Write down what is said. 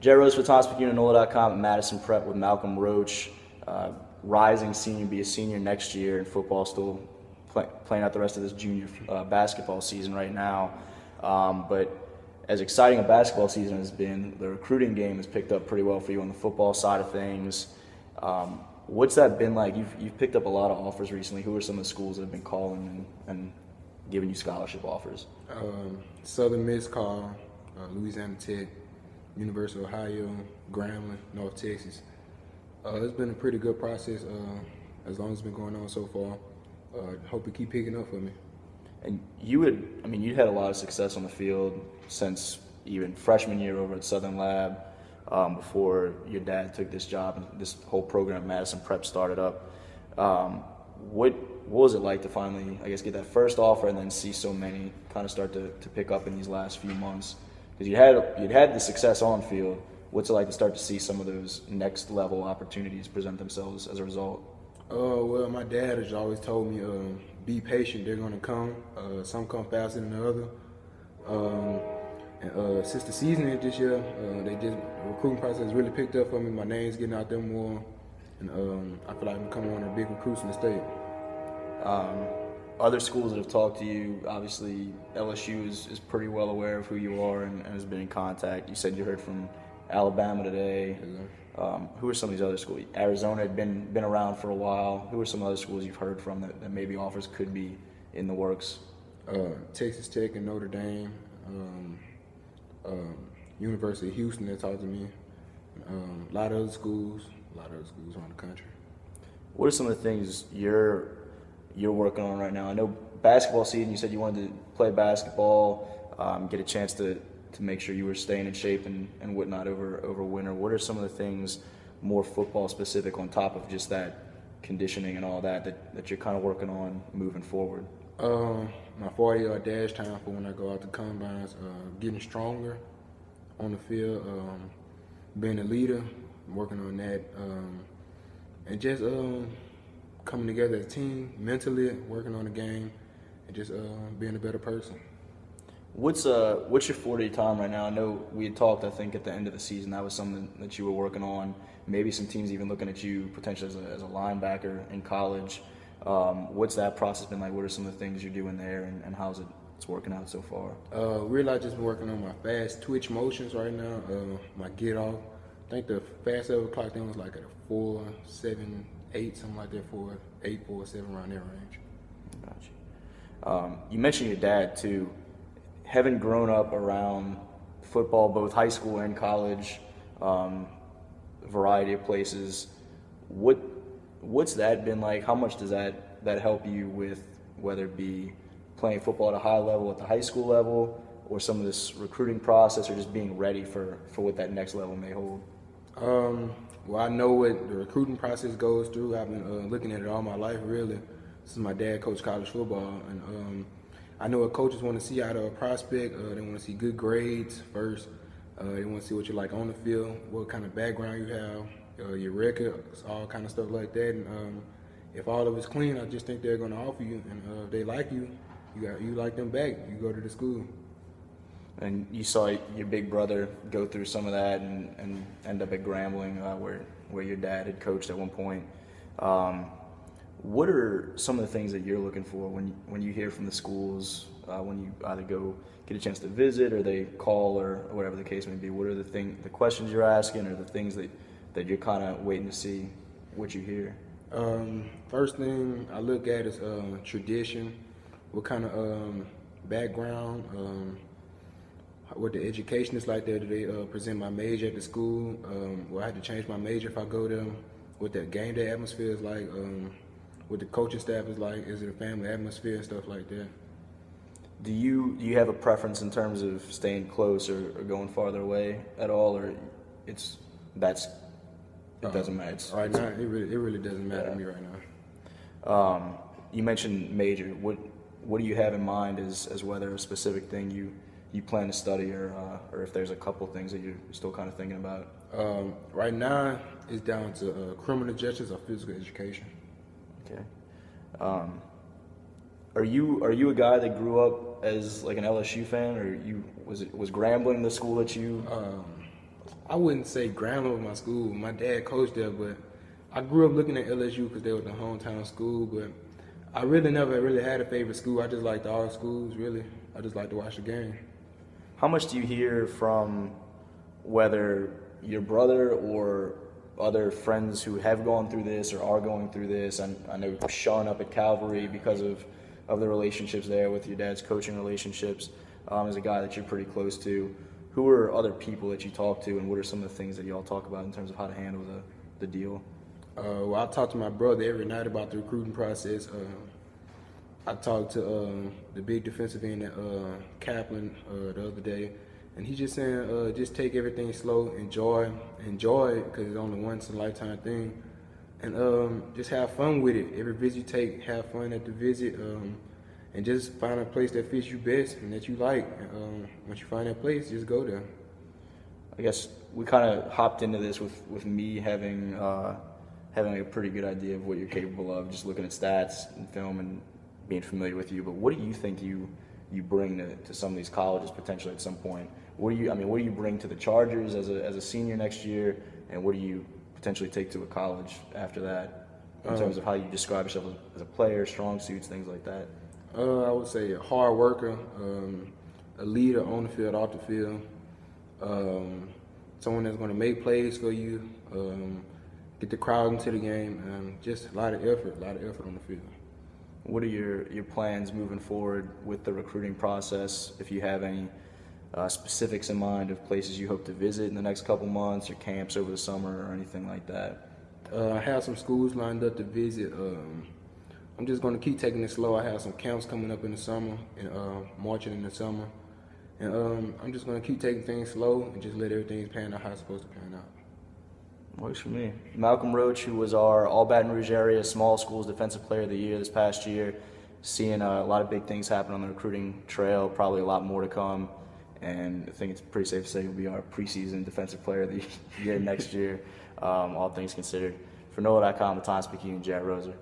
Jerry Rose for NOLA.com at Madison Prep with Malcolm Roach, rising senior, be a senior next year in football, still playing out the rest of this junior basketball season right now. But as exciting a basketball season has been, the recruiting game has picked up pretty well for you on the football side of things. What's that been like? You've picked up a lot of offers recently. Who are some of the schools that have been calling and giving you scholarship offers? Southern Miss call, Louisiana Tech, University of Ohio, Grambling, North Texas. It's been a pretty good process as long as it's been going on so far. Hope it keep picking up for me. And you had a lot of success on the field since even freshman year over at Southern Lab, before your dad took this job and this whole program, Madison Prep, started up. What was it like to finally, I guess, get that first offer and then see so many kind of start to pick up in these last few months? Because you'd had the success on field. What's it like to start to see some of those next level opportunities present themselves as a result? Well, my dad has always told me, be patient, they're gonna come. Some come faster than the other. Since the season ended this year, the recruiting process really picked up for me. My name's getting out there more, and I feel like I'm becoming one of the big recruits in the state. Other schools that have talked to you, obviously LSU is pretty well aware of who you are and has been in contact. You said you heard from Alabama today. Who are some of these other schools? Arizona had been around for a while. Who are some other schools you've heard from that maybe offers could be in the works? Texas Tech and Notre Dame, University of Houston that talked to me, a lot of other schools around the country. What are some of the things you're working on right now? I know basketball season, you said you wanted to play basketball, get a chance to make sure you were staying in shape and whatnot over winter. What are some of the things more football specific on top of just that conditioning and all that you're kind of working on moving forward? My 40-yard dash time for when I go out to combines, getting stronger on the field, being a leader, working on that, and just coming together as a team, mentally working on the game, and just being a better person. What's your 40 time right now? I know we had talked, I think, at the end of the season, that was something that you were working on. Maybe some teams even looking at you potentially as a linebacker in college. What's that process been like? What are some of the things you're doing there, and how's it's working out so far? Really, I just been working on my fast twitch motions right now, my get off. I think the fast ever clock then was like at a 4.78, something like that, 4.8, 4.7, around that range. Gotcha. You mentioned your dad too. Having grown up around football, both high school and college, a variety of places, what's that been like? How much does that help you with whether it be playing football at a high level at the high school level, or some of this recruiting process, or just being ready for what that next level may hold? Well, I know what the recruiting process goes through. I've been looking at it all my life, really, since my dad coached college football, and I know what coaches want to see out of a prospect. They want to see good grades first. They want to see what you're like on the field, what kind of background you have, your record, all kind of stuff like that. And if all of it's clean, I just think they're going to offer you. And if they like you, you like them back. You go to the school. And you saw your big brother go through some of that and end up at Grambling, where your dad had coached at one point. What are some of the things that you're looking for when you hear from the schools, when you either go get a chance to visit or they call or whatever the case may be? What are the questions you're asking, or the things that you're kind of waiting to see what you hear? First thing I look at is tradition, what kind of background, what the education is like there. Do they present my major at the school? Will I have to change my major if I go there? What the game day atmosphere is like? What the coaching staff is like? Is it a family atmosphere and stuff like that? Do you have a preference in terms of staying close or going farther away at all, or it doesn't matter? Right now, it really doesn't matter to me right now. You mentioned major. What do you have in mind as whether a specific thing you plan to study, or if there's a couple things that you're still kind of thinking about? Right now, it's down to criminal justice or physical education. Okay. Are you a guy that grew up as like an LSU fan, or was Grambling the school that you? I wouldn't say ground over my school. My dad coached there, but I grew up looking at LSU because they were the hometown school. But I really never really had a favorite school. I just liked all schools, really. I just like to watch the game. How much do you hear from whether your brother or other friends who have gone through this or are going through this? And I know Sean up at Calvary, because of the relationships there with your dad's coaching relationships, is a guy that you're pretty close to. Who are other people that you talk to, and what are some of the things that y'all talk about in terms of how to handle the deal? Well, I talk to my brother every night about the recruiting process. I talked to the big defensive end at Kaplan the other day, and he's just saying, just take everything slow, enjoy it, because it's only once in a lifetime thing, and just have fun with it. Every visit you take, have fun at the visit, and just find a place that fits you best and that you like. Once you find that place, just go there. I guess we kind of hopped into this with me having a pretty good idea of what you're capable of, just looking at stats and film and being familiar with you. But what do you think you bring to some of these colleges potentially at some point? What do you bring to the Chargers as a senior next year, and what do you potentially take to a college after that in terms of how you describe yourself as a player, strong suits, things like that? I would say a hard worker, a leader on the field, off the field, someone that's going to make plays for you, get the crowd into the game, and just a lot of effort on the field. What are your plans moving forward with the recruiting process? If you have any specifics in mind of places you hope to visit in the next couple months, or camps over the summer, or anything like that? I have some schools lined up to visit. I'm just going to keep taking it slow. I have some camps coming up in the summer, and marching in the summer. And I'm just going to keep taking things slow and just let everything pan out how it's supposed to pan out. Works for me. Malcolm Roach, who was our All Baton Rouge area small schools defensive player of the year this past year, seeing a lot of big things happen on the recruiting trail, probably a lot more to come. And I think it's pretty safe to say he'll be our preseason defensive player of the year next year, all things considered. For NOLA.com, the Time Speaking, Jared Roser.